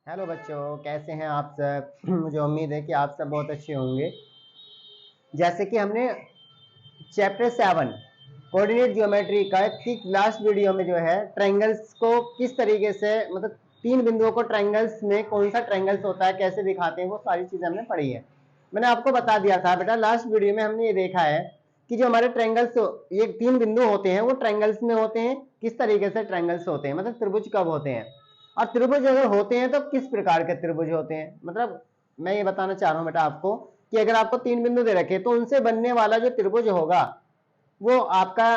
Hello बच्चों, कैसे हैं आप सब। मुझे उम्मीद है कि आप सब बहुत अच्छे होंगे। जैसे कि हमने चैप्टर 7 कोऑर्डिनेट ज्योमेट्री का ठीक लास्ट वीडियो में जो है ट्रायंगल्स को किस तरीके से, मतलब तीन बिंदुओं को ट्रायंगल्स में कौन सा ट्रायंगल्स होता है, कैसे दिखाते हैं, वो सारी चीजें हमने पढ़ी है। मैंने आपको बता दिया था बेटा, लास्ट वीडियो में हमने ये देखा है कि जो हमारे ट्रायंगल्स, ये तीन बिंदु होते हैं वो ट्रायंगल्स में होते हैं। किस तरीके से ट्रायंगल्स होते हैं, मतलब त्रिभुज कब होते हैं, और त्रिभुज अगर होते हैं तो किस प्रकार के त्रिभुज होते हैं। मतलब मैं ये बताना चाह रहा हूं बेटा आपको कि अगर आपको तीन बिंदु दे रखे तो उनसे बनने वाला जो त्रिभुज होगा वो आपका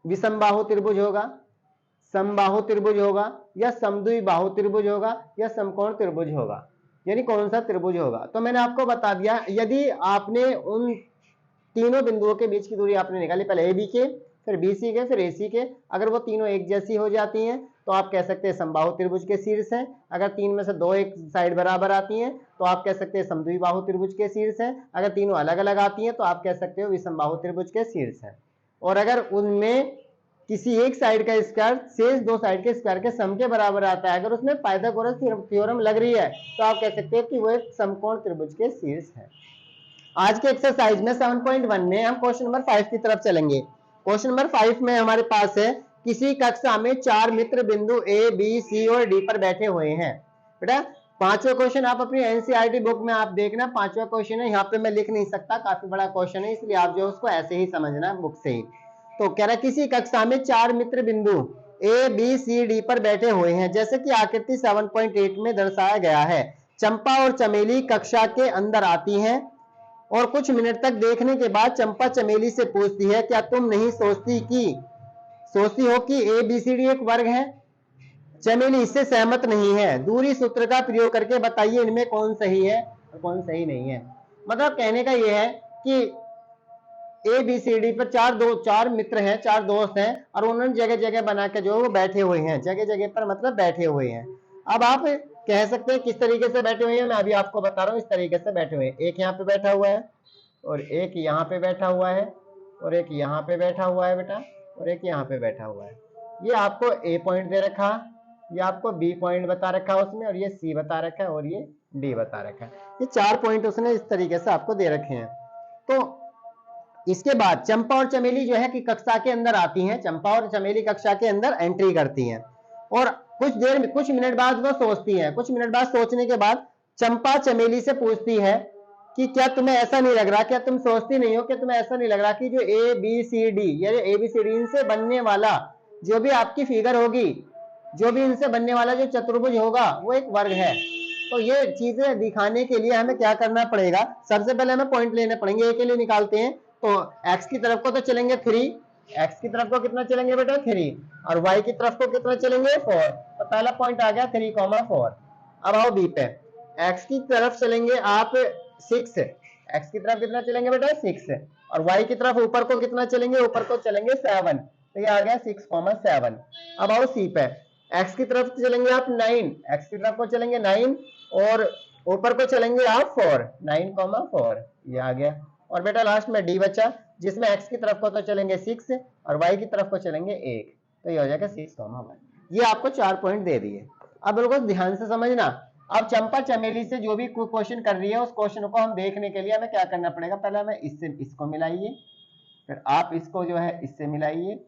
विषमबाहु त्रिभुज होगा, समबाहु त्रिभुज होगा, या समद्विबाहु त्रिभुज होगा, या समकोण त्रिभुज होगा। यानी कौन सा त्रिभुज होगा। तो मैंने आपको बता दिया, यदि आपने उन तीनों बिंदुओं के बीच की दूरी आपने निकाली, पहले ए बी के, फिर बी सी के, फिर ए सी के, अगर वो तीनों एक जैसी हो जाती हैं तो आप कह सकते हैं समबाहु त्रिभुज के शीर्ष है। अगर तीन में से दो एक साइड बराबर आती हैं तो आप कह सकते हैं समद्विबाहु त्रिभुज के शीर्ष है। अगर तीनों अलग अलग आती हैं तो आप कह सकते हो विषमबाहु त्रिभुज के शीर्ष है। और अगर उनमें किसी एक साइड का स्क्वायर शेष दो साइड के स्क्वायर के सम के बराबर आता है, अगर उसमें पाइथागोरस थ्योरम लग रही है तो आप कह सकते हैं कि वो एक समकोण त्रिभुज के शीर्ष है। आज के एक्सरसाइज में 7.1 में हम क्वेश्चन नंबर 5 की तरफ चलेंगे। क्वेश्चन नंबर 5 में हमारे पास है, किसी कक्षा में चार मित्र बिंदु ए बी सी और डी पर बैठे हुए हैं। बेटा पांचवा क्वेश्चन आप अपनी एनसीईआरटी बुक में आप देखना, पांचवा क्वेश्चन है, यहाँ पे मैं लिख नहीं सकता, काफी बड़ा क्वेश्चन है, इसलिए आप जो उसको ऐसे ही समझना बुक से ही। तो कह रहा है किसी कक्षा में चार मित्र बिंदु ए बी सी डी पर बैठे हुए हैं, जैसे कि आकृति 7.8 में दर्शाया गया है। चंपा और चमेली कक्षा के अंदर आती हैं और कुछ मिनट तक देखने के बाद चंपा चमेली से पूछती है, क्या तुम नहीं सोचती हो कि ए बी सी डी एक वर्ग है। चमेली इससे सहमत नहीं है। दूरी सूत्र का प्रयोग करके बताइए इनमें कौन सही है और कौन सही नहीं है। मतलब कहने का यह है कि ए बी सी डी पर चार मित्र हैं, चार दोस्त हैं, और उन्होंने जगह जगह बना के जो वो बैठे हुए हैं, जगह जगह पर मतलब बैठे हुए हैं। अब आप कह सकते हैं किस तरीके से बैठे हुए हैं, मैं अभी आपको बता रहा हूं। इस तरीके से बैठे हुए हैं, एक यहाँ पे बैठा हुआ है, और एक यहाँ पे बैठा हुआ है, और एक यहाँ पे बैठा हुआ है बेटा, और एक यहाँ पे बैठा हुआ है। ये आपको ए पॉइंट दे रखा, ये आपको बी पॉइंट बता रखा उसमें, और ये सी बता रखा है, और ये डी बता रखा है। ये चार पॉइंट उसने इस तरीके से आपको दे रखे हैं। तो इसके बाद चंपा और चमेली जो है कि कक्षा के अंदर आती हैं, चंपा और चमेली कक्षा के अंदर एंट्री करती हैं, और कुछ मिनट बाद वो सोचती हैं। कुछ मिनट बाद सोचने के बाद चंपा चमेली से पूछती है कि क्या तुम्हें ऐसा नहीं लग रहा, क्या तुम सोचती नहीं हो, क्या तुम्हें ऐसा नहीं लग रहा कि जो ए बी सी डी, यानी ए बी सी डी इनसे बनने वाला जो भी आपकी फिगर होगी, जो भी इनसे बनने वाला जो चतुर्भुज होगा वो एक वर्ग है। तो ये चीजें दिखाने के लिए हमें क्या करना पड़ेगा, सबसे पहले हमें पॉइंट लेने पड़ेंगे। ए के लिए निकालते हैं, तो x की तरफ को तो चलेंगे 3, x की तरफ को कितना चलेंगे बेटा 3, और y की तरफ को कितना चलेंगे 4। तो पहला पॉइंट आ गया 3,4। अब आओ b पे, x की तरफ चलेंगे आप 6, x की तरफ कितना चलेंगे बेटा 6, और y की तरफ ऊपर को कितना चलेंगे, ऊपर को चलेंगे 7। तो ये आ गया 6,7। अब आओ c पे, x की तरफ चलेंगे आप 9, x की तरफ को चलेंगे 9, और ऊपर को चलेंगे आप 4, 9,4, ये आ गया। और बेटा लास्ट में डी बचा, जिसमें x की तरफ को तो चलेंगे 6 और y की तरफ को चलेंगे 1, तो ये हो जाएगा 6,1। ये आपको 4 पॉइंट दे दिए। अब बिल्कुल ध्यान से समझना। अब चंपा चमेली से जो भी क्वेश्चन कर रही है उस क्वेश्चन को हम देखने के लिए हमें क्या करना पड़ेगा, पहले हमें इससे इसको मिलाइए, फिर आप इसको जो है इससे मिलाइए,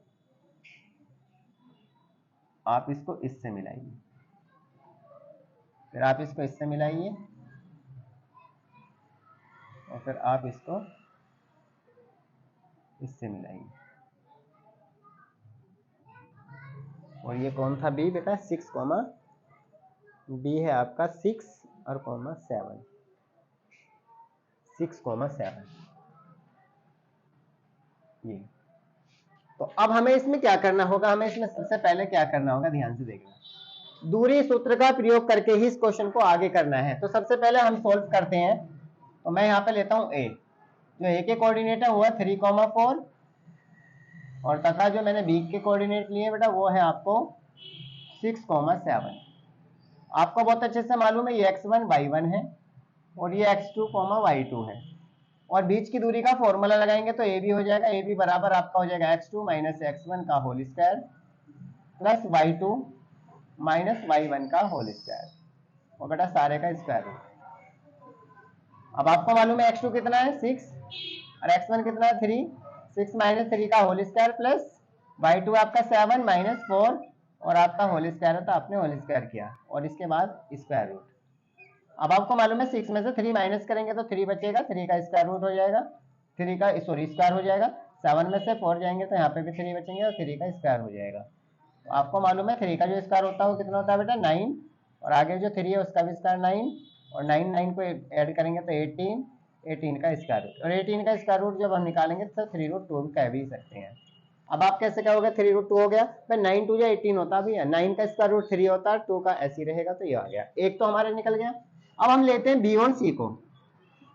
आप इसको इससे मिलाइए, फिर आप इसको इससे मिलाइए, और फिर आप इसको इससे मिलाइए। और ये कौन था बी बेटा 6, बी है आपका 6 और कॉमा 7, 6,7 ये। तो अब हमें इसमें क्या करना होगा, हमें इसमें सबसे पहले क्या करना होगा, ध्यान से देखना। दूरी सूत्र का प्रयोग करके ही इस क्वेश्चन को आगे करना है। तो सबसे पहले हम सोल्व करते हैं। तो मैं यहाँ पे लेता हूँ ए, जो ए के कोऑर्डिनेट है वो है 3,4, और तथा जो मैंने बी के कोऑर्डिनेट लिए बेटा वो है आपको 6,7। आपको बहुत अच्छे से मालूम है ये x1 y1 है, और ये x2 y2 है, और बीच की दूरी का फॉर्मूला लगाएंगे तो ए बी हो जाएगा, ए बी बराबर आपका हो जाएगा x2 - x1 का whole square plus y2 minus y1 का होल स्क्वायर, और बेटा सारे का स्क्वायर रूट। अब आपको मालूम है x2 कितना है 6 और x1 कितना है 3, 6 माइनस 3 का होल स्क्वायर प्लस y2 आपका 7 माइनस 4 और आपका होल स्क्वायर है तो आपने होल स्क्वायर किया और इसके बाद स्क्वायर रूट। अब आपको मालूम है 6 में से 3 माइनस करेंगे तो 3 बचेगा, 3 का स्क्वायर रूट हो जाएगा, 3 का सॉरी स्क्वायर हो जाएगा। 7 में से 4 जाएंगे तो यहाँ पे भी 3 बचेंगे और 3 का स्क्वायर हो जाएगा। तो आपको मालूम है 3 का जो स्क्वायर होता है वो कितना होता है बेटा 9, और आगे जो 3 है उसका भी स्क्वायर 9, और 9 को ऐड करेंगे तो 18, 18 का स्क्वायर रूट, और 18 का स्क्वायर रूट जब हम निकालेंगे तो 3√2 कह भी सकते हैं। अब आप कैसे कहोगे 3√2 हो गया, फिर 9 2 18 होता भी है, 9 का स्क्वायर रूट 3 होता है, 2 का ऐसे रहेगा, तो ये आ गया, एक तो हमारा निकल गया। अब हम लेते हैं बी और सी को।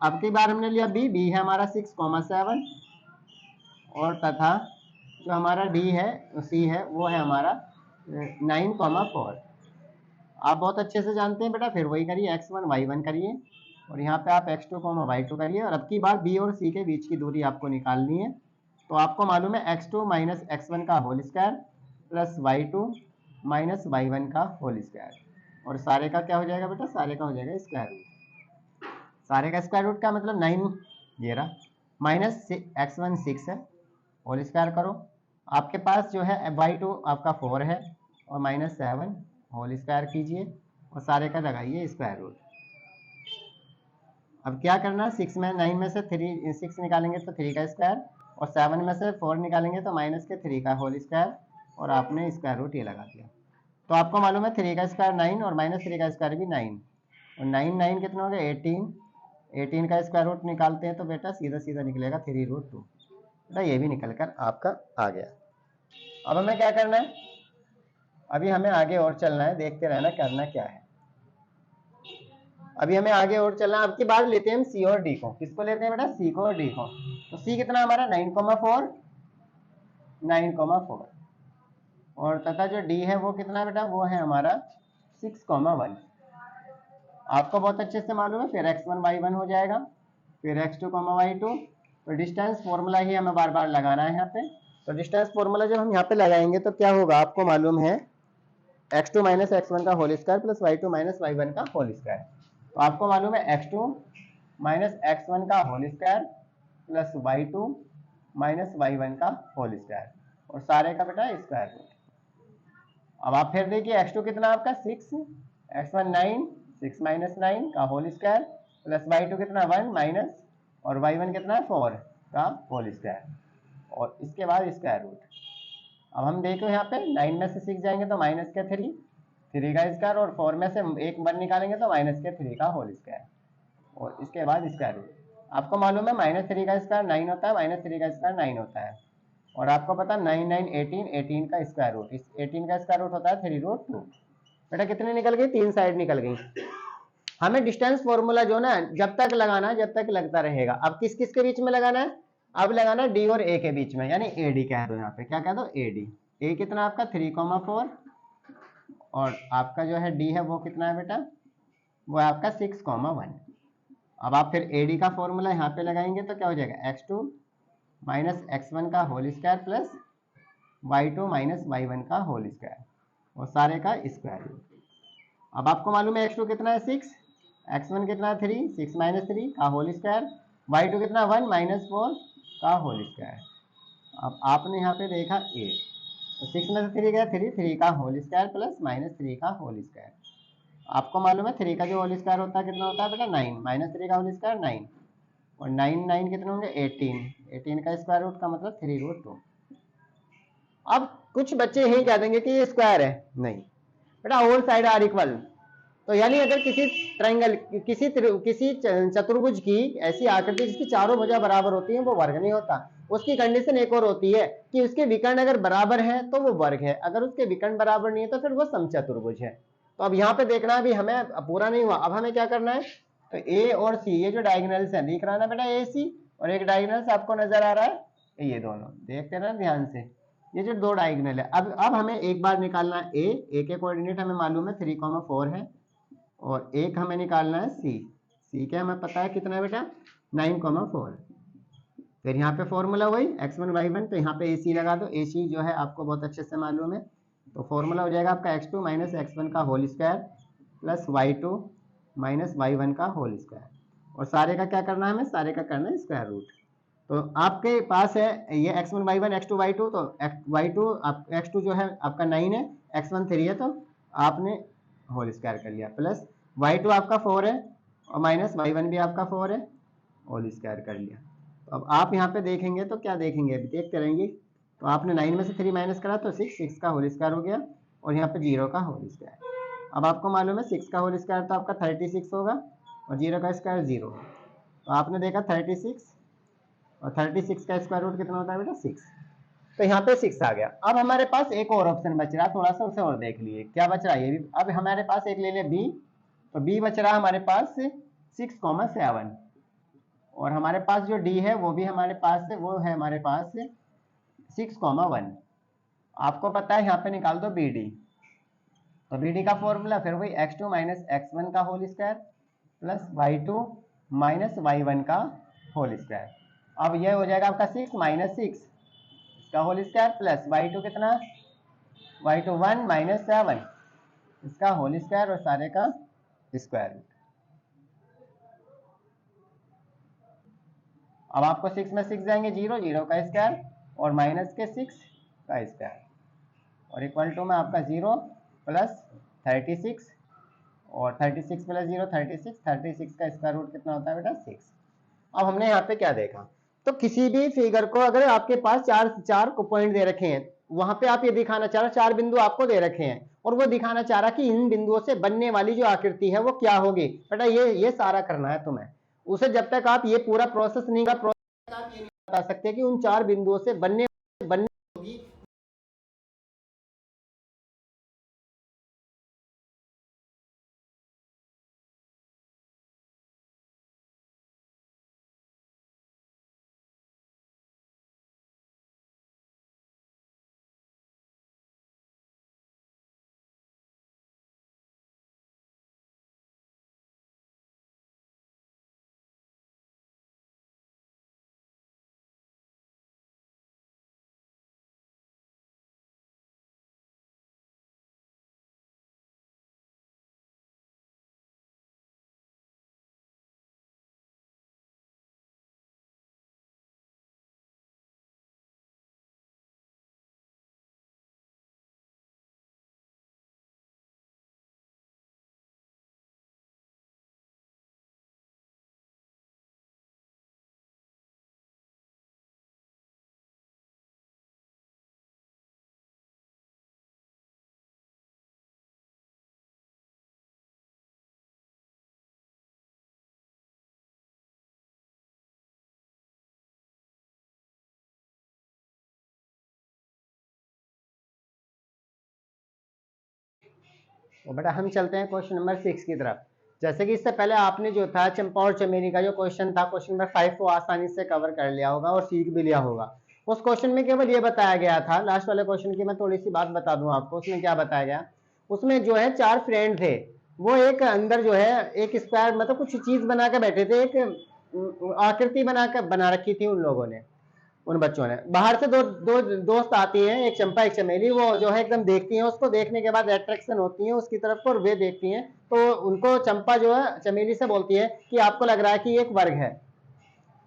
अब की बार हमने लिया बी, बी है हमारा 6,7 और तथा जो हमारा डी है सी है वो है हमारा 9,4। आप बहुत अच्छे से जानते हैं बेटा, फिर वही करिए x1 y1 करिए और यहाँ पे आप x2 y2 करिए, और अब की बार बी और सी के बीच की दूरी आपको निकालनी है। तो आपको मालूम है x2 माइनस x1 का whole square plus y2 minus y1 का होल स्क्वायर, और सारे का क्या हो जाएगा बेटा, सारे का हो जाएगा स्क्वायर रूट। सारे का स्क्वायर रूट का मतलब 9 ये रहा, माइनस x1 6 है, होल स्क्वायर करो, आपके पास जो है y2 आपका 4 है और माइनस 7 होल स्क्वायर कीजिए और सारे का लगाइए स्क्वायर रूट। अब क्या करना है, 9 में से 6 निकालेंगे तो 3 का स्क्वायर, और 7 में से 4 निकालेंगे तो माइनस के 3 का होल स्क्वायर, और आपने स्क्वायर रूट ये लगा दिया। तो आपको मालूम है 3 का स्क्वायर 9 और माइनस 3 का स्क्वायर भी 9, और 9 कितना हो गया 18, 18 का स्क्वायर रूट निकालते हैं तो बेटा सीधा सीधा निकलेगा 3√2, बेटा ये भी निकल कर आपका आ गया। अब हमें क्या करना है, अभी हमें आगे और चलना है, देखते रहना करना क्या है। अभी हमें आगे और चलना है, अब की बार लेते हैं हम सी और डी को। किसको लेते हैं बेटा, सी को और डी को। तो सी कितना हमारा 9,4, 9,4, और तथा जो डी है वो कितना बेटा, वो है हमारा 6,1। आपको बहुत अच्छे से मालूम है, फिर x1 y1 हो जाएगा, फिर x2 y2। तो डिस्टेंस फॉर्मूला ही हमें बार बार लगाना है यहाँ पे। तो डिस्टेंस फॉर्मूला जब हम यहाँ पे लगाएंगे तो क्या होगा, आपको मालूम है x2 माइनस x1 का whole square plus y2 minus y1 का होल स्क्वायर। तो आपको मालूम है x2 माइनस x1 का whole square plus y2 minus y1 का होल स्क्वायर, और सारे का बेटा स्क्वायर रूट। अब आप फिर देखिए x2 कितना आपका 6, x1 9, 6 माइनस 9 का होल स्क्वायर प्लस y2 कितना 1 माइनस, और y1 कितना 4 का होल स्क्वायर, और इसके बाद स्क्वायर रूट। अब हम देखो यहाँ पे 9 में से 6 जाएंगे तो माइनस के 3, 3 का स्क्वायर, और 4 में से एक 1 निकालेंगे तो माइनस के 3 का होल स्क्वायर, और इसके बाद स्क्वायर रूट। आपको मालूम है माइनस 3 का स्क्वायर 9 होता है, माइनस 3 का स्क्वायर 9 होता है, और आपको पता 9 9 18, 18 का स्क्वायर रूट, इस 18 का स्क्वायर रूट होता है 3√2। बेटा कितने निकल गई, 3 साइड निकल गई। हमें डिस्टेंस फॉर्मूला जो ना जब तक लगाना है जब तक लगता रहेगा। अब किस किस के बीच में लगाना है, अब लगाना है डी और ए के बीच में, यानी ए डी कह दो, यहाँ पे क्या कह दो ए डी। ए कितना आपका 3,4, और आपका जो है डी है वो कितना है बेटा, वो है आपका 6,1। अब आप फिर ए डी का फॉर्मूला यहाँ पे लगाएंगे तो क्या हो जाएगा, x2 माइनस x1 का whole square plus y2 minus y1 का होल स्क्वायर, और सारे का स्क्वायर रूट। अब आपको मालूम है x2 कितना है 6, x1 कितना है 3, 6 माइनस 3 का होल स्क्वायर, y2 कितना 1 माइनस 4 का होल स्क्वायर। अब आपने यहाँ पे देखा a, तो 6 में से 3 गया 3, 3 का होल स्क्वायर प्लस माइनस 3 का होल स्क्वायर। आपको मालूम है 3 का जो होल स्क्वायर होता है कितना होता है बेटा 9, माइनस 3 का होल स्क्वायर 9, और 9 9 कितने होंगे 18, 18 का स्क्वायर रूट का मतलब 3√2। अब कुछ बच्चे यही कह देंगे कि ये स्क्वायर है, नहीं बेटा ऑल साइड आर इक्वल। तो यानी अगर किसी ट्रायंगल किसी चतुर्भुज की ऐसी आकृति जिसकी चारों भुजा बराबर होती हैं वो वर्ग नहीं होता। उसकी कंडीशन एक और होती है कि उसके विकर्ण अगर बराबर है तो वो वर्ग है, अगर उसके विकर्ण बराबर नहीं है तो फिर वो समचतुर्भुज है। तो अब यहाँ पे देखना भी हमें पूरा नहीं हुआ। अब हमें क्या करना है, तो ए और सी ये जो डायगोनल्स है दिख रहा है ना बेटा, ए सी, और एक डायगोनल आपको नजर आ रहा है ये दोनों, देखते ना ध्यान से, ये जो दो डायगोनल है। अब हमें एक बार निकालना है ए के कोऑर्डिनेट हमें मालूम है 3,4 है, और एक हमें निकालना है सी के हमें पता है कितना है बेटा 9,4। फिर यहाँ पे फॉर्मूला वही x1 y1, तो यहाँ पे AC लगा दो। AC जो है आपको बहुत अच्छे से मालूम है, तो फॉर्मूला हो जाएगा आपका x2 माइनस x1 का whole square plus y2 minus y1 का होल स्क्वायर। और सारे का क्या करना है, हमें सारे का करना है स्क्वायर रूट। तो आपके पास है ये x1 y1 x2 y2, तो y2 x2 जो है आपका 9 है, x1 3 है, तो आपने होल स्क्वायर कर लिया, प्लस y2 आपका 4 है और माइनस y1 भी आपका 4 है, होल स्क्वायर कर लिया। तो अब आप यहाँ पे देखेंगे तो क्या देखेंगे, अभी देखते रहेंगे। तो आपने 9 में से 3 माइनस करा तो 6 का होल स्क्वायर हो गया और यहाँ पे 0 का होल स्क्वायर। अब आपको मालूम है 6 का होल स्क्वायर तो आपका 36 होगा और 0 का स्क्वायर 0। तो आपने देखा 36 और 36 का स्क्वायर रूट कितना होता है बेटा 6। तो यहाँ पे 6 आ गया। अब हमारे पास एक और ऑप्शन बच रहा है, थोड़ा सा उसे और देख लिए क्या बच रहा है ये भी। अब हमारे पास एक ले लिया बी, तो बी बच रहा है हमारे पास 6,7 और हमारे पास जो डी है वो भी हमारे पास है, वो है हमारे पास 6,1। आपको पता है यहाँ पे निकाल दो बी डी। तो बी डी का फॉर्मूला फिर वही x2 माइनस x1 का whole square plus y2 minus y1 का होल स्क्वायर। अब यह हो जाएगा आपका 6 माइनस 6 इसका होल स्क्वायर प्लस y2 कितना, y2 1 माइनस 7 इसका होल स्क्वायर और सारे का स्क्वायर रूट। अब आपको 6 में 6 जाएंगे 0, 0 का स्क्वायर और माइनस के 6 का स्क्वायर और इक्वल टू में आपका 0 प्लस 36 और 36 प्लस 0 36, 36 का स्क्वायर रूट कितना होता है बेटा 6। अब हमने यहाँ पे क्या देखा, तो किसी भी फिगर को अगर आपके पास चार पॉइंट दे रखे हैं, वहां पे आप ये दिखाना चाह रहे, 4 बिंदु आपको दे रखे हैं और वो दिखाना चाह रहा कि इन बिंदुओं से बनने वाली जो आकृति है वो क्या होगी। बेटा ये सारा करना है तुम्हें। उसे जब तक आप ये पूरा प्रोसेस नहीं कर, प्रोसेस आप ये नहीं बता सकते कि उन 4 बिंदुओं से बनने होगी। तो बेटा हम चलते हैं क्वेश्चन नंबर 6 की तरफ। जैसे कि इससे पहले आपने जो था चंपा और चमेली का जो क्वेश्चन था, क्वेश्चन नंबर 5 को आसानी से कवर कर लिया होगा और सीख भी लिया होगा। उस क्वेश्चन में केवल ये बताया गया था, लास्ट वाले क्वेश्चन की मैं थोड़ी सी बात बता दूं आपको। उसमें क्या बताया गया, उसमें जो है 4 फ्रेंड थे, वो एक अंदर जो है एक स्क्वायर मतलब कुछ चीज बना के बैठे थे, एक आकृति बना रखी थी उन लोगों ने, उन बच्चों ने। बाहर से दो दोस्त आती हैं, एक चंपा एक चमेली, वो जो है एकदम देखती हैं उसको, देखने के बाद अट्रैक्शन होती है उसकी तरफ और वे देखती हैं। तो उनको चंपा जो है चमेली से बोलती है कि आपको लग रहा है कि एक वर्ग है।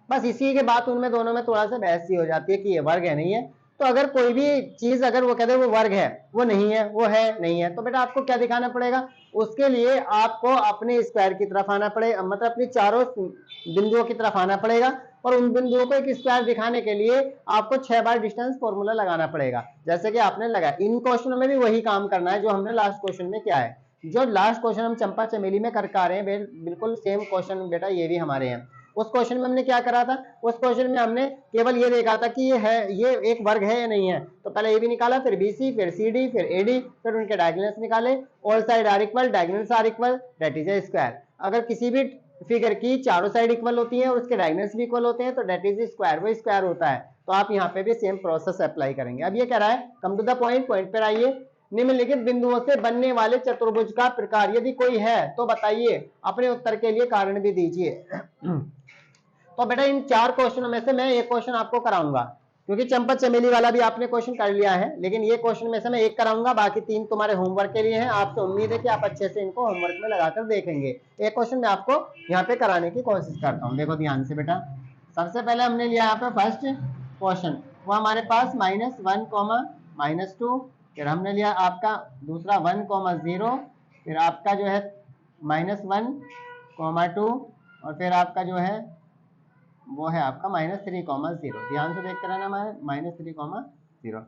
बस इसी के बाद उनमें दोनों में थोड़ा सा बहस सी हो जाती है कि ये वर्ग है नहीं है। तो अगर कोई भी चीज अगर वो कहते हैं वो वर्ग है, वो नहीं है, वो है नहीं है, तो बेटा आपको क्या दिखाना पड़ेगा, उसके लिए आपको अपने स्क्वायर की तरफ आना पड़ेगा, मतलब अपनी चारों बिंदुओं की तरफ आना पड़ेगा और उन बिंदुओं को एक स्क्वायर दिखाने के लिए आपको 6 बार डिस्टेंस फॉर्मूला लगाना पड़ेगा, जैसे कि आपने लगाया। इन क्वेश्चनों में भी वही काम करना है जो हमने लास्ट क्वेश्चन में किया है। जो लास्ट क्वेश्चन हम चंपा चमेली में करके आ रहे हैं, बिल्कुल सेम क्वेश्चन बेटा ये भी हमारे हैं। उस क्वेश्चन में हमने क्या करा था, उस क्वेश्चन में हमने केवल ये देखा था कि ये है, ये एक वर्ग है या नहीं है। तो पहले ए बी निकाला, फिर बीसी, फिर सीडी, फिर एडी, फिर उनके डायगोनल्स निकाले। All side are equal, diagonals are equal, that is a square. अगर किसी भी फिगर की चारों साइड इक्वल होती है और उसके डायगोनल्स भी इक्वल होते हैं तो दैट इज स्क्वायर, वो स्क्वायर होता है। तो आप यहाँ पे भी सेम प्रोसेस अप्लाई करेंगे। अब ये कह रहा है, come to the point, point पर आइए। निम्नलिखित बिंदुओं से बनने वाले चतुर्भुज का प्रकार यदि कोई है तो बताइए, अपने उत्तर के लिए कारण भी दीजिए। तो बेटा इन 4 क्वेश्चनों में से मैं एक क्वेश्चन आपको कराऊंगा, क्योंकि चंपा चमेली वाला भी आपने क्वेश्चन कर लिया है, लेकिन ये क्वेश्चन में से मैं एक कराऊंगा, बाकी 3 तुम्हारे होमवर्क के लिए हैं। आपसे उम्मीद है कि आप अच्छे से इनको होमवर्क में लगाकर देखेंगे। एक क्वेश्चन मैं आपको यहाँ पे कराने की कोशिश करता हूँ, देखो ध्यान से बेटा। सबसे पहले हमने लिया यहाँ पे फर्स्ट क्वेश्चन, वो हमारे पास -1, -2, फिर हमने लिया आपका दूसरा 1, 0, फिर आपका जो है -1, 2, और फिर आपका जो है वो है आपका -3, 0। ध्यान से देखते रहना, -3, 0।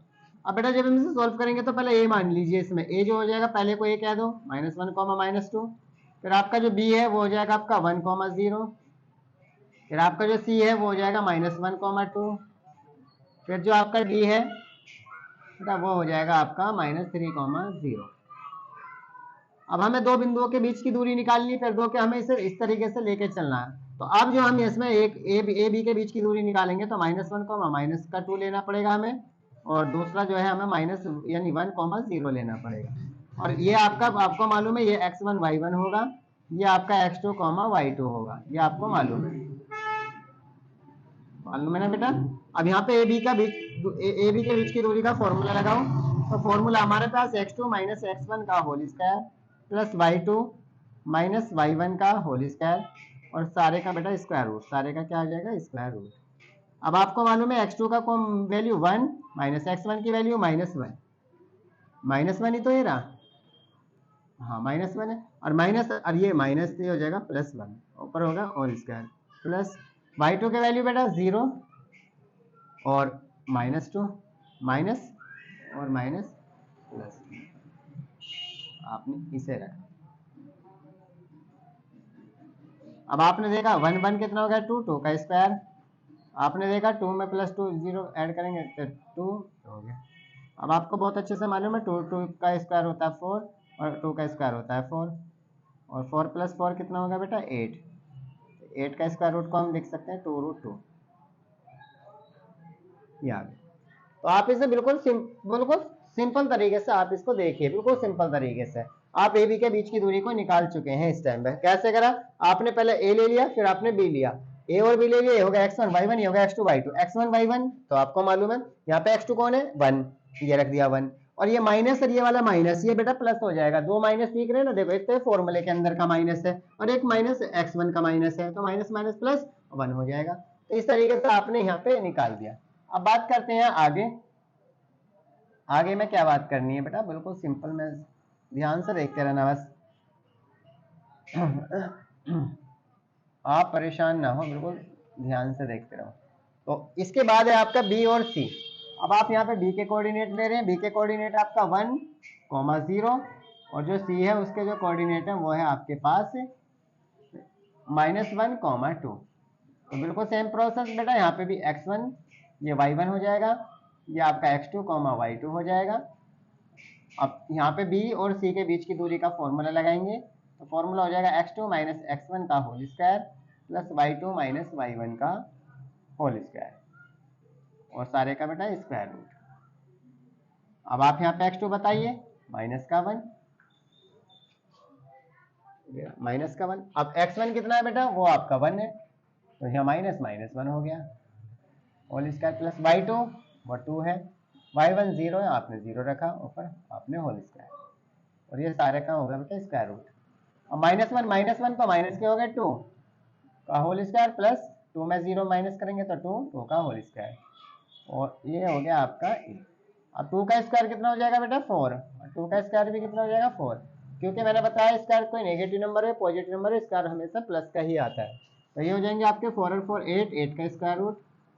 अब बेटा जब हम इसे सॉल्व करेंगे तो पहले ए मान लीजिए, इसमें ए जो हो जाएगा पहले को ए कह दो, -1, -2, फिर आपका जो बी है वो हो जाएगा आपका 1, 0, फिर आपका जो सी है वो हो जाएगा -1, 2, फिर जो आपका डी है बेटा वो हो जाएगा आपका -3, 0। अब हमें दो बिंदुओं के बीच की दूरी निकालनी, फिर दो के हमें इसे इस तरीके से लेके चलना है। तो अब जो हम इसमें एक ए बी के बीच की दूरी निकालेंगे तो -1, -2 लेना पड़ेगा हमें, और दूसरा जो है हमें यानी 1, 0 लेना पड़ेगा। और ये आपको मालूम है ये x1 y1 होगा, ये आपका x2, y2 होगा, ये आपको मालूम है ना बेटा। अब यहाँ पे ए बी के बीच की दूरी का फॉर्मूला लगाओ, तो फॉर्मूला हमारे पास x2 - x1 का whole square plus y2 - y1 का होल स्क्वायर, और सारे का बेटा स्क्वायर रूट, सारे का क्या आ जाएगा स्क्वायर रूट। अब आपको मालूम है x2 का वैल्यू 1 -x1 की वैल्यू -1, -1 ही तो ये रहा, हाँ -1 है, और ये माइनस हो जाएगा +1, ऊपर होगा होल स्क्वायर, प्लस y2 के वैल्यू बेटा 0 और -2, माइनस और माइनस प्लस, आपने इसे रखा। अब आपने देखा 1 1 कितना हो गया 2, 2 का स्क्वायर, आपने देखा 2 में +2 0 ऐड करेंगे तो 2 हो गया। अब आपको बहुत अच्छे से मालूम है 2 का स्क्वायर होता है 4, और 2 का स्क्वायर होता है 4, और 4 + 4 कितना होगा बेटा 8, 8 का स्क्वायर रूट को हम लिख सकते हैं 2√2, याद। तो आप इसे बिल्कुल सिंपल तरीके से आप इसको देखिए, बिल्कुल सिंपल तरीके से आप ए बी के बीच की दूरी को निकाल चुके हैं इस टाइम पे। कैसे करा, आपने पहले ए ले लिया, फिर आपने बी लिया, ए और बी ले लिया, ये होगा x1 y1, ये होगा x2 y2। x1 y1 तो आपको मालूम है यहाँ पे x2 कौन है 1, ये रख दिया 1, और ये माइनस और ये वाला माइनस, ये बेटा प्लस हो जाएगा। दो माइनस दिख रहे हैं ना, देखो एक तो फॉर्मूले के अंदर का माइनस है और एक माइनस x1 का माइनस है, तो माइनस माइनस प्लस 1 हो जाएगा। तो इस तरीके से आपने यहाँ पे निकाल दिया। अब बात करते हैं आगे। आगे में क्या बात करनी है बेटा, बिल्कुल सिंपल, में ध्यान से देखते रहना बस, आप परेशान ना हो, बिल्कुल ध्यान से देखते रहो। तो इसके बाद है आपका बी और सी। अब आप यहाँ पे बी के कोऑर्डिनेट ले रहे हैं, बी के कोऑर्डिनेट आपका 1, 0, और जो सी है उसके जो कोऑर्डिनेट है वो है आपके पास -1, 2। तो बिल्कुल सेम प्रोसेस बेटा, यहाँ पे भी x1 ये y1 हो जाएगा, ये आपका x2, y2 हो जाएगा। अब यहाँ पे b और c के बीच की दूरी का फॉर्मूला लगाएंगे, तो फॉर्मूला हो जाएगा x2 - x1 का whole square plus y2 - y1 का होल स्क्वायर, और सारे का बेटा स्क्वायर रूट। अब आप यहाँ पे x2 बताइए, -1, -1। अब x1 कितना है बेटा, वो आपका 1 है, तो यहाँ -1 हो गया होल स्क्वायर, प्लस y2 वो 2 है, y1 0 है, आपने 0 रखा, ऊपर आपने होल स्क्वायर, और ये सारे का होगा बेटा स्क्वायर रूट। अब -1 तो माइनस के हो गए 2 का होल स्क्वायर, प्लस 2 में 0 माइनस करेंगे तो 2 का होल स्क्वायर, और ये हो गया आपका ए। अब 2 का स्क्वायर कितना हो जाएगा बेटा 4, और 2 का स्क्वायर भी कितना हो जाएगा 4, क्योंकि मैंने बताया स्क्वायर कोई नेगेटिव नंबर है पॉजिटिव नंबर है, स्क्वायर हमेशा प्लस का ही आता है। तो ये हो जाएंगे आपके 4 और 4 8, 8 का स्क्वायर रूट,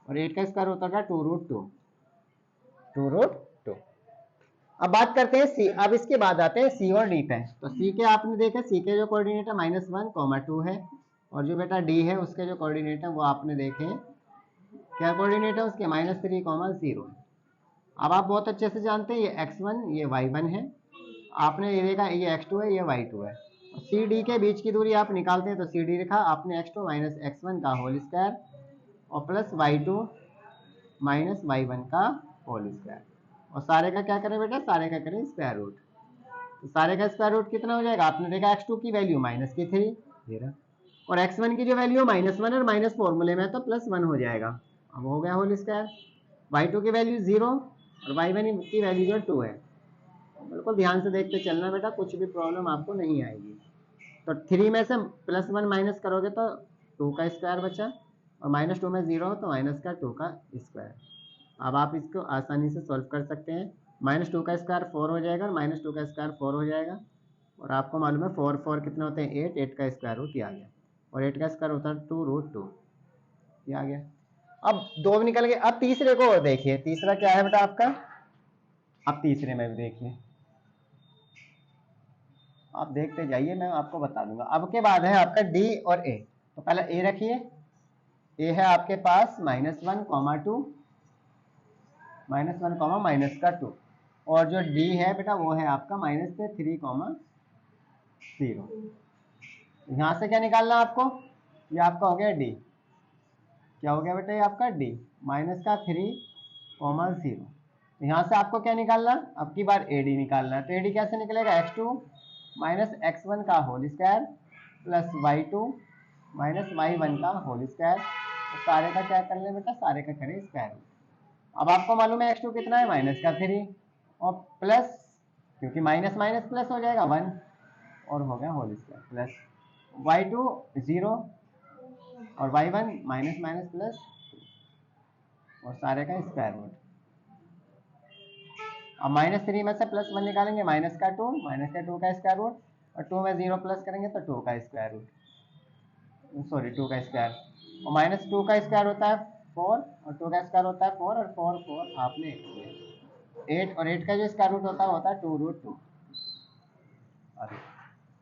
और 8 का स्क्वायर होता था 2√2। अब बात करते हैं सी। अब इसके बाद आते हैं सी और डी पे। तो सी के आपने देखे, सी के जो कोऑर्डिनेट है -1, 2 है, और जो बेटा डी है उसके जो कोऑर्डिनेट है वो आपने देखे क्या कोऑर्डिनेट है उसके, -3, 0। अब आप बहुत अच्छे से जानते हैं ये x1 ये y1 है, आपने ये देखा ये x2 है ये y2 है। सी डी के बीच की दूरी आप निकालते हैं तो सी डी लिखा आपने x2 - x1 का होल स्क्वायर और प्लस y2 - y1 का होल स्क्वायर, और सारे का क्या करें बेटा, सारे का करें स्क्वायर रूट। तो सारे का स्क्वायर रूट कितना हो जाएगा, आपने देखा x2 की वैल्यू -3 और x1 की जो वैल्यू -1 और माइनस फॉर्मूले में तो +1 हो जाएगा। अब हो गया होल स्क्वायर, y2 की वैल्यू 0 और y1 की वैल्यू जो 2 है। बिल्कुल ध्यान से देखते चलना बेटा, कुछ भी प्रॉब्लम आपको नहीं आएगी। तो 3 में से +1 माइनस करोगे तो 2 का स्क्वायर बचा, और -2 में 0 तो माइनस का 2 का स्क्वायर। अब आप इसको आसानी से सॉल्व कर सकते हैं। -2 का स्क्वायर 4 हो जाएगा, और -2 का स्क्वायर 4 हो जाएगा, और आपको मालूम है 4 4 कितने होते हैं 8, 8 का स्क्वायर रूट आ गया, और 8 का स्क्वायर होता है 2√2, ये आ गया। अब 2 निकल गए। अब तीसरे को और देखिए, तीसरा क्या है बेटा आपका। अब तीसरे में भी देखिए, आप देखते जाइए, मैं आपको बता दूंगा। अब के बाद है आपका डी और ए। तो पहले ए रखिए, ए है आपके पास -1, -2, -1, -2, और जो डी है बेटा वो है आपका -3, 0। यहां से क्या निकालना आपको, ये आपका हो गया डी। क्या हो गया बेटा, ये आपका डी -3, 0। यहाँ से आपको क्या निकालना, अब की बार ए डी निकालना है। तो ए डी कैसे निकलेगा, x2 - x1 का whole square plus y2 - y1 का होल स्क्वायर। तो सारे का क्या कर ले बेटा, सारे का करें स्क्वायर। अब आपको मालूम है x2 कितना है -3, और प्लस, क्योंकि माइनस माइनस प्लस हो जाएगा 1, और हो गया होल स्क्वायर, प्लस y2 0, और y1 माइनस माइनस प्लस, और सारे का स्क्वायर रूट। अब -3 में से +1 निकालेंगे, -2 का स्क्वायर रूट, और 2 में 0 प्लस करेंगे तो 2 का स्क्वायर रूट, सॉरी 2 का स्क्वायर, और -2 का स्क्वायर होता है 4, और 2 का स्क्वायर होता है 4, और 4 4 आपने 8, और 8 का जो स्क्वायर रूट होता है 2√2।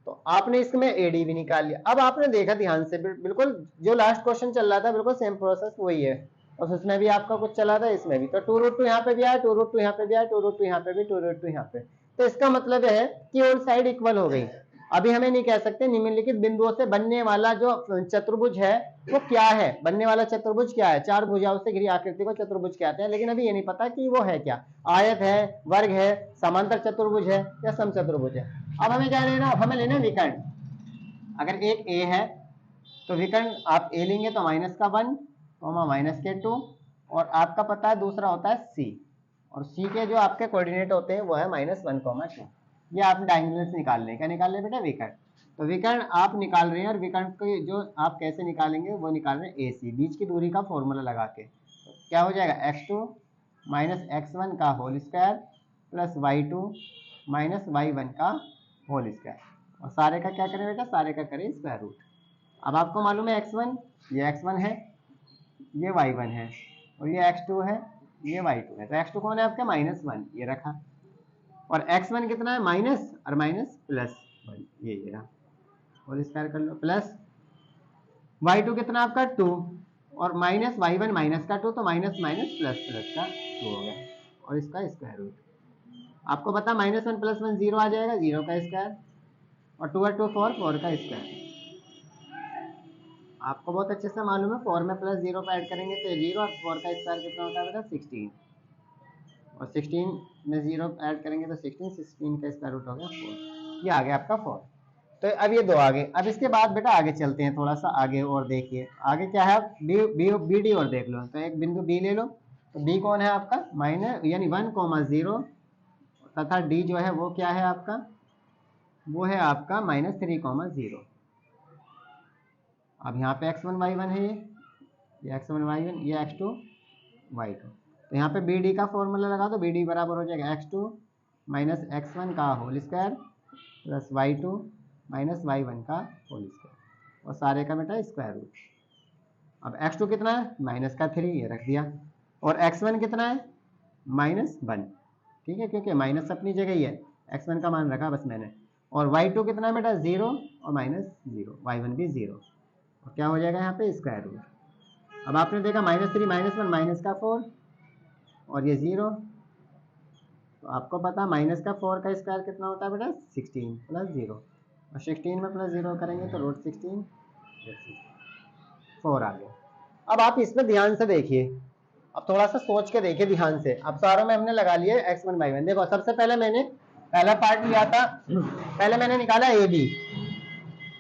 तो आपने इसमें एडी भी निकाल लिया। अब आपने देखा ध्यान से, बिल्कुल जो लास्ट क्वेश्चन चल रहा था बिल्कुल सेम प्रोसेस वही है, और उसमें भी आपका कुछ चला था, इसमें भी। तो 2√2 यहाँ पे भी आया, 2√2 यहाँ पे भी आया, 2√2 यहाँ पे भी, 2√2 यहाँ पे। तो इसका मतलब है कि और साइड इक्वल हो गई। अभी हमें नहीं कह सकते निम्नलिखित बिंदुओं से बनने वाला जो चतुर्भुज है वो क्या है, बनने वाला चतुर्भुज क्या है। चार भुजाओं से घिरी आकृति को चतुर्भुज कहते हैं, लेकिन अभी ये नहीं पता कि वो है क्या, आयत है, वर्ग है, समांतर चतुर्भुज है, या समचतुर्भुज है। अब हमें क्या लेना, हमें लेना विकर्ण। अगर एक ए है तो विकर्ण आप ए लेंगे तो -1, -2, और आपका पता है दूसरा होता है सी, और सी के जो आपके कोऑर्डिनेट होते हैं वो है -1, 2। ये आप डायगोनल्स निकाल लें। क्या निकाल लें बेटा, विकर्ण। तो विकर्ण आप निकाल रहे हैं, और विकर्ण को जो आप कैसे निकालेंगे वो निकाल रहे हैं ए सी, बीच की दूरी का फॉर्मूला लगा के। तो क्या हो जाएगा, x2 - x1 का whole square plus y2 - y1 का होल स्क्वायर, और सारे का क्या करें बेटा, सारे का करें स्क्वायर रूट। अब आपको मालूम है x1, ये x1 है, ये y1 है, और ये x2 है, ये y2 है। तो x2 कौन है आपका, -1, ये रखा, और x1 कितना है, माइनस और माइनस प्लस 1, ये रहा, होल स्क्वायर कर लो, प्लस y2 कितना आपका 2, और माइनस y1 माइनस का 2, तो माइनस माइनस प्लस प्लस का 2 हो गया, और इसका स्क्वायर रूट। आपको पता -1 + 1 0 आ जाएगा, 0 का स्क्वायर, और 2 और 2 4, 4 का स्क्वायर। आपको बहुत अच्छे से मालूम है 4 में +0 को ऐड करेंगे तो 0, और 4 का स्क्वायर कितना होता है बेटा, 16, और 16 में 0 ऐड करेंगे तो 16, 16 का स्क्वायर रूट हो गया 4। ये आ गया आपका 4। तो अब ये 2 आ गए। अब इसके बाद बेटा आगे चलते हैं, थोड़ा सा आगे और देखिए, आगे क्या है, बी डी और देख लो। तो एक बिंदु बी ले लो, तो बी कौन है आपका, यानी 1, 0, तथा डी जो है वो क्या है आपका, वो है आपका -3, 0। अब यहाँ पे x1 y1 है, ये x1 y1, ये x2 y2। तो यहाँ पे बी डी का फॉर्मूला लगा दो, बी डी बराबर हो जाएगा x2 - x1 का whole square plus y2 - y1 का होल स्क्वायर, और सारे का बेटा स्क्वायर रूट। अब x2 कितना है, -3, ये रख दिया, और x1 कितना है, -1, ठीक है, क्योंकि माइनस अपनी जगह ही है, x1 का मान रखा बस मैंने। और y2 कितना है बेटा, 0 और -0, y1 भी 0, और क्या हो जाएगा यहाँ पे स्क्वायर रूट। अब आपने देखा -3 -1 माइनस का 4, और ये 0, तो आपको पता -4 का स्क्वायर कितना होता है बेटा, 16 + 0, और 16 में +0 करेंगे तो √16, 4 आ गया। अब आप इसमें ध्यान से देखिए, अब थोड़ा सा सोच के देखिए ध्यान से। अब सारों में हमने लगा लिया x1 y1। देखो सबसे पहले मैंने पहला पार्ट लिया था, पहले मैंने निकाला ए बी,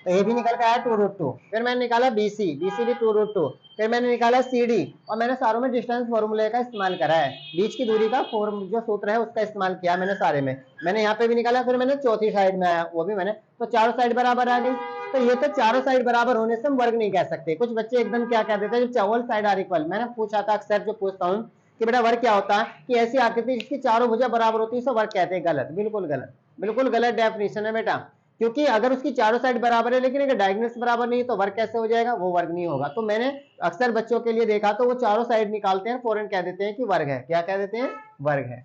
तो ए भी निकल के आया 2√2। फिर मैंने निकाला BC, BC भी 2√2। फिर मैंने निकाला CD और मैंने सारों में डिस्टेंस फॉर्मूले का इस्तेमाल करा है, बीच की दूरी का जो सूत्र है उसका इस्तेमाल किया मैंने सारे में। मैंने यहाँ पे भी निकाला, फिर मैंने चौथी साइड में आया वो भी मैंने, तो चारों साइड बराबर आ गई। तो ये तो चारों साइड बराबर होने से हम वर्ग नहीं कह सकते। कुछ बच्चे एकदम क्या कह देते हैं, जब ऑल साइड आर इक्वल, मैंने पूछा था अक्सर जो पूछता हूँ कि बेटा वर्ग क्या होता है, कि ऐसी आकृति जिसकी चारों भुजा बराबर होती है उसे वर्ग कहते हैं। गलत, बिल्कुल गलत, बिल्कुल गलत डेफिनेशन है बेटा। क्योंकि अगर उसकी चारों साइड बराबर है लेकिन अगर डायगोनल्स बराबर नहीं है तो वर्ग कैसे हो जाएगा, वो वर्ग नहीं होगा। तो मैंने अक्सर बच्चों के लिए देखा तो वो चारों साइड निकालते हैं, फौरन कह देते हैं कि वर्ग है। क्या कह देते हैं, वर्ग है।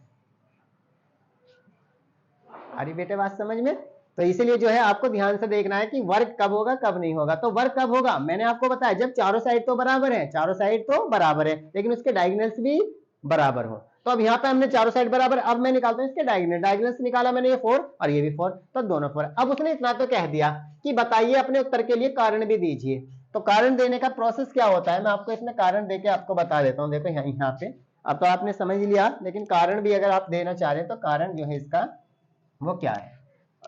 अरे बेटे बात समझ में, तो इसीलिए जो है आपको ध्यान से देखना है कि वर्ग कब होगा कब नहीं होगा। तो वर्ग कब होगा, मैंने आपको बताया जब चारों साइड तो बराबर है, चारों साइड तो बराबर है लेकिन उसके डायगोनल्स भी बराबर हो। तो अब यहाँ पे हमने चारों साइड बराबर, अब मैं निकालता हूँ इसके डायगोनल, डायगोनल्स निकाला मैंने, ये 4 और ये भी 4, तो दोनों 4। अब उसने इतना तो कह दिया कि बताइए अपने उत्तर के लिए कारण भी दीजिए। तो कारण देने का प्रोसेस क्या होता है, मैं आपको इसमें कारण देके आपको बता देता हूँ। देखो यहाँ पे अब तो आपने समझ लिया, लेकिन कारण भी अगर आप देना चाह रहे हैं तो कारण जो है इसका वो क्या है।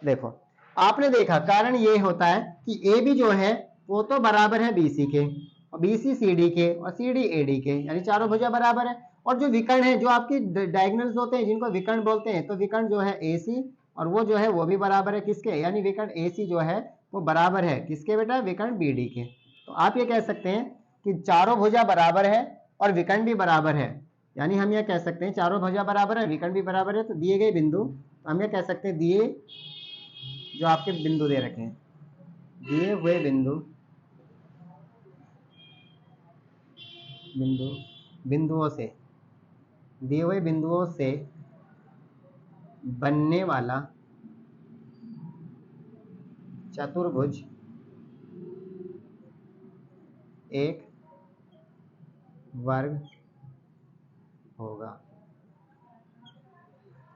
देखो आपने देखा कारण ये होता है कि ए बी जो है वो तो बराबर है BC के, और BC CD के, और CD AD के, यानी चारों भुजा बराबर है। और जो विकर्ण है, जो आपकी डायगोनल्स होते हैं जिनको विकर्ण बोलते हैं, तो विकर्ण जो है AC और वो जो है वो भी बराबर है किसके, यानी विकर्ण AC जो है वो बराबर है किसके बेटा, विकर्ण BD के। तो आप ये कह सकते हैं कि चारों भुजा बराबर है और विकर्ण भी बराबर है, यानी हम ये कह सकते हैं चारों भुजा बराबर है विकर्ण भी बराबर है। तो दिए गए बिंदु, हम ये कह सकते हैं दिए जो आपके बिंदु दे रखे हैं, दिए हुए बिंदुओं से, दिए हुए बिंदुओं से बनने वाला चतुर्भुज एक वर्ग होगा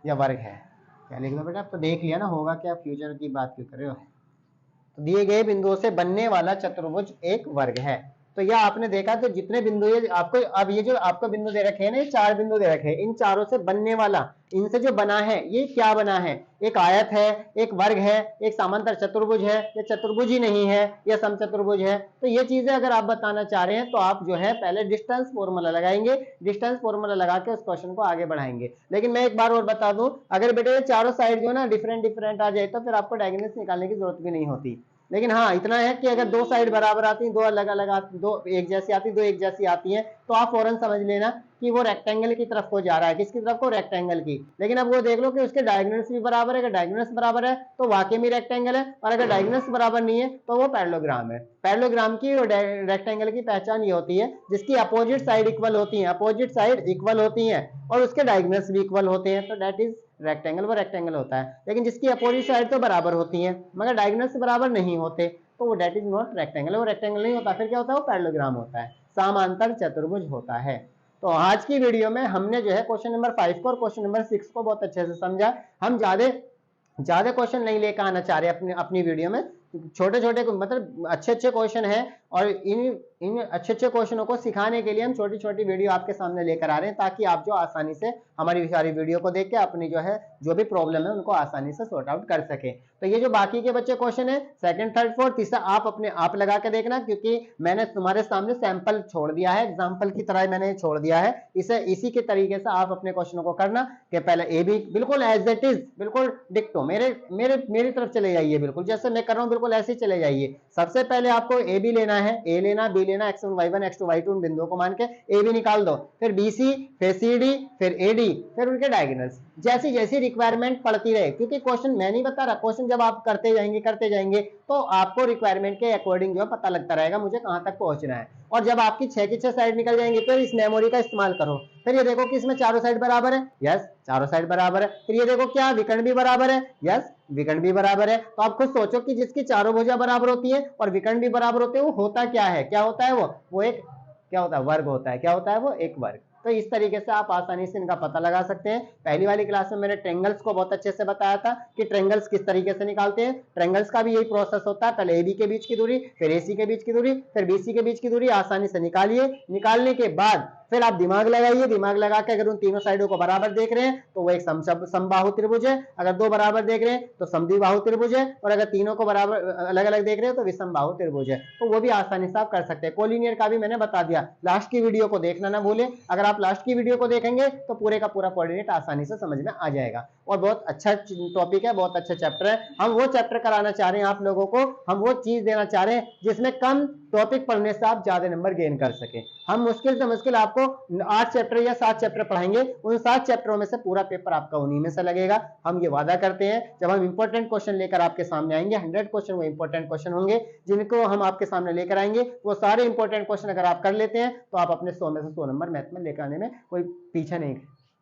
या वर्ग है। क्या लिख दो बेटा, अब तो देख लिया ना, होगा क्या, फ्यूचर की बात क्यों कर रहे हो। तो दिए गए बिंदुओं से बनने वाला चतुर्भुज एक वर्ग है। तो यह आपने देखा, तो जितने बिंदु ये आपको, अब ये जो आपको बिंदु दे रखे हैं ना, ये 4 बिंदु दे रखे हैं, इन चारों से बनने वाला, इनसे जो बना है ये क्या बना है, एक आयत है, एक वर्ग है, एक समांतर चतुर्भुज है, या चतुर्भुज ही नहीं है, या समचतुर्भुज है। तो ये चीजें अगर आप बताना चाह रहे हैं तो आप जो है पहले डिस्टेंस फॉर्मूला लगाएंगे, डिस्टेंस फॉर्मूला लगा के उस क्वेश्चन को आगे बढ़ाएंगे। लेकिन मैं एक बार और बता दूं, अगर बेटे चारों साइड जो है ना डिफरेंट आ जाए तो फिर आपको डायगोनल्स निकालने की जरूरत भी नहीं होती। लेकिन हाँ इतना है कि अगर दो साइड बराबर आती हैं, दो अलग अलग आती, दो एक जैसी आती, दो एक जैसी आती हैं, तो आप फौरन समझ लेना कि वो रेक्टेंगल की तरफ को जा रहा है। किसकी तरफ को, रेक्टेंगल की। लेकिन अब वो देख लो कि उसके डायगोनल्स भी बराबर है, अगर डायगोनल्स बराबर है तो वाकई में रेक्टेंगल है, और अगर डायगोनल्स बराबर नहीं है तो वो पैरेललोग्राम है। पैरेललोग्राम की और रेक्टेंगल की पहचान ये होती है जिसकी अपोजिट साइड इक्वल होती है, अपोजिट साइड इक्वल होती है और उसके डायगोनल्स भी इक्वल होते हैं, तो दैट इज रेक्टेंगल, वो रेक्टेंगल होता है। लेकिन जिसकी अपोजिट साइड तो बराबर होती है मगर डायगोनल्स बराबर नहीं होते तो वो दैट इज नॉट रेक्टेंगल, वो रेक्टेंगल नहीं होता, फिर क्या होता है, वो पैरेललोग्राम होता है, समांतर चतुर्भुज होता है। तो आज की वीडियो में हमने जो है क्वेश्चन नंबर 5 को और क्वेश्चन नंबर 6 को बहुत अच्छे से समझा। हम ज्यादा क्वेश्चन नहीं लेकर आना चाह रहे अपनी वीडियो में, छोटे छोटे मतलब अच्छे क्वेश्चन हैं, और इन अच्छे क्वेश्चनों को सिखाने के लिए हम छोटी छोटी वीडियो आपके सामने लेकर आ रहे हैं, ताकि आप जो आसानी से हमारी सारी वीडियो को देख के अपनी जो है जो भी प्रॉब्लम है उनको आसानी से सॉर्ट आउट कर सके। तो ये जो बाकी के बच्चे क्वेश्चन है सेकंड थर्ड फोर्थ तीसरा आप अपने आप लगा के देखना, क्योंकि मैंने तुम्हारे सामने सैंपल छोड़ दिया है, एग्जाम्पल की तरह मैंने छोड़ दिया है। इसी के तरीके से आप अपने क्वेश्चनों को करना कि पहले ए बी बिल्कुल एज इट इज, बिल्कुल डिक्टो मेरी तरफ चले जाइए, बिल्कुल जैसे मैं कर रहा हूँ बिल्कुल ऐसे ही चले जाइए। सबसे पहले आपको ए बी लेना है, ए लेना बी लेना, x1 y1 x2 y2 उन बिंदुओं को मान के ए बी निकाल दो, फिर BC फिर CD फिर AD फिर उनके डायगोनल्स, जैसी जैसी रिक्वायरमेंट पड़ती रहे, क्योंकि क्वेश्चन मैं नहीं बता रहा, क्वेश्चन जब आप करते जाएंगे तो आपको रिक्वायरमेंट के अकॉर्डिंग जो है पता लगता रहेगा मुझे कहां तक पहुंचना है। और जब आपकी 6 की 6 साइड निकल जाएंगे तो इस मेमोरी का इस्तेमाल करो। फिर ये देखो कि इसमें चारों साइड बराबर है, यस चारों साइड बराबर है। फिर ये देखो क्या विकर्ण भी बराबर है, यस विकर्ण भी बराबर है। तो आप खुद सोचो कि जिसकी चारों भुजा बराबर होती है और विकर्ण भी बराबर होते हैं वो होता क्या है, क्या होता है वो एक क्या होता है, वर्ग होता है। क्या होता है वो, एक वर्ग। तो इस तरीके से आप आसानी से इनका पता लगा सकते हैं। पहली वाली क्लास में मैंने ट्रायंगल्स को बहुत अच्छे से बताया था कि ट्रायंगल्स किस तरीके से निकालते हैं। ट्रायंगल्स का भी यही प्रोसेस होता है, पहले AB के बीच की दूरी, फिर AC के बीच की दूरी, फिर BC के बीच की दूरी आसानी से निकालिए। निकालने के बाद फिर आप दिमाग लगाइए, दिमाग लगा के अगर उन तीनों साइडों को बराबर देख रहे हैं तो वो एक समबाहु त्रिभुज है, अगर दो बराबर देख रहे हैं तो समद्विबाहु त्रिभुज है, और अगर तीनों को बराबर अलग अलग देख रहे हैं तो विषमबाहु त्रिभुज है। तो वो भी आसानी से आप कर सकते हैं। कोलिनियर का भी मैंने बता दिया, लास्ट की वीडियो को देखना ना भूलें। अगर आप लास्ट की वीडियो को देखेंगे तो पूरे का पूरा कोऑर्डिनेट आसानी से समझ में आ जाएगा। और बहुत अच्छा टॉपिक है, बहुत अच्छा चैप्टर है। हम वो चैप्टर कराना चाह रहे हैं आप लोगों को, हम वो चीज देना चाह रहे हैं जिसमें कम टॉपिक पढ़ने से आप ज्यादा नंबर गेन कर सके। हम मुश्किल से मुश्किल आपको 8 चैप्टर या 7 चैप्टर पढ़ाएंगे, उन 7 चैप्टरों में से पूरा पेपर आपका उन्हीं में से लगेगा। हम ये वादा करते हैं जब हम इंपॉर्टेंट क्वेश्चन लेकर आपके सामने आएंगे, 100 क्वेश्चन वो इंपॉर्टेंट क्वेश्चन होंगे जिनको हम आपके सामने लेकर आएंगे। वो सारे इंपॉर्टेंट क्वेश्चन अगर आप कर लेते हैं तो आप अपने 100 में से 100 नंबर मैथ में लेकर आने में कोई पीछे नहीं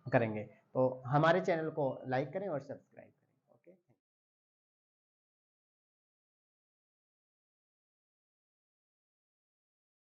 करेंगे। तो हमारे चैनल को लाइक करें और सब्सक्राइब